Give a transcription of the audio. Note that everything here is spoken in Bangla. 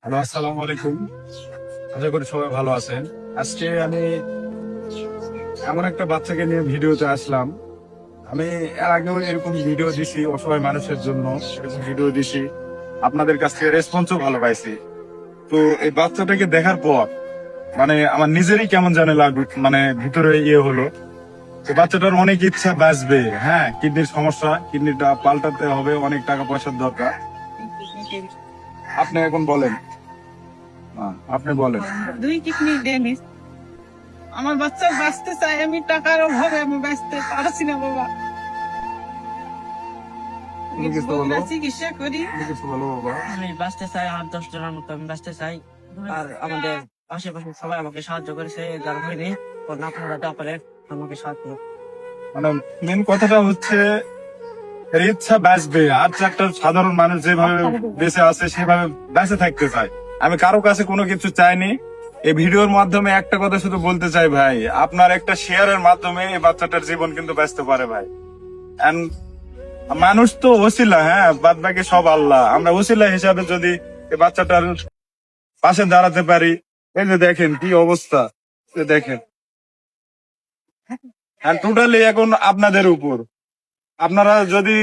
হ্যালো, আসসালামু আলাইকুম। আশা করি সবাই ভালো আছেন। আজকে আমি এমন একটা বাচ্চাকে নিয়ে ভিডিওতে আসলাম। আমি এর আগেও এরকম ভিডিও দিছি অসহায় মানুষের জন্য, এরকম ভিডিও দিছি। আপনাদের কাছ থেকে রেসপন্সও ভালো পাইছি। তো এই বাচ্চাটাকে দেখার পর মানে আমার নিজেরই কেমন জানে লাগবে, মানে ভিতরে হলো। তো বাচ্চাটার অনেক ইচ্ছা বাঁচবে, হ্যাঁ, কিডনির সমস্যা, কিডনিটা পাল্টাতে হবে, অনেক টাকা পয়সার দরকার। আপনি এখন বলেন, আপনি বলেন। দুই কিডনি ড্যামেজ। আমার বাচ্চা বাঁচতে চাই, আমি টাকার অভাবে আমি বাঁচতে পারছি না বাবা। তুমি কিছু বলো, বগুড়া চিকিৎসা করি। তুমি কিছু বলো বাবা। আমি বাঁচতে চাই, আর 10 জনের মতো আমি বাঁচতে চাই। আর আমাদের আশেপাশে সবাই আমাকে সাহায্য করেছে, যার হয়নি আপনারা দয়া করে আমাকে সাহায্য করুন। মানে মেন কথাটা হচ্ছে এর ইচ্ছা বাঁচবে, আর যে একটা সাধারণ মানুষ যেভাবে বেঁচে আছে সেভাবে বেঁচে থাকতে চায়। আমি কারো কাছে কোনো কিছু চাইনি। এই ভিডিওর মাধ্যমে একটা কথা শুধু বলতে চাই ভাই, আপনার একটা শেয়ারের মাধ্যমে এই বাচ্চাটার জীবন কিন্তু বাঁচতে পারে ভাই। And মানুষ তো ওসিলা, হ্যাঁ, বাদ বাকি সব আল্লাহ। আমরা ওসিলা হিসাবে যদি এই বাচ্চাটার পাশে দাঁড়াতে পারি। এই যে দেখেন কি অবস্থা, এই দেখেন। আর টোটালি এখন আপনাদের উপর, আপনারা যদি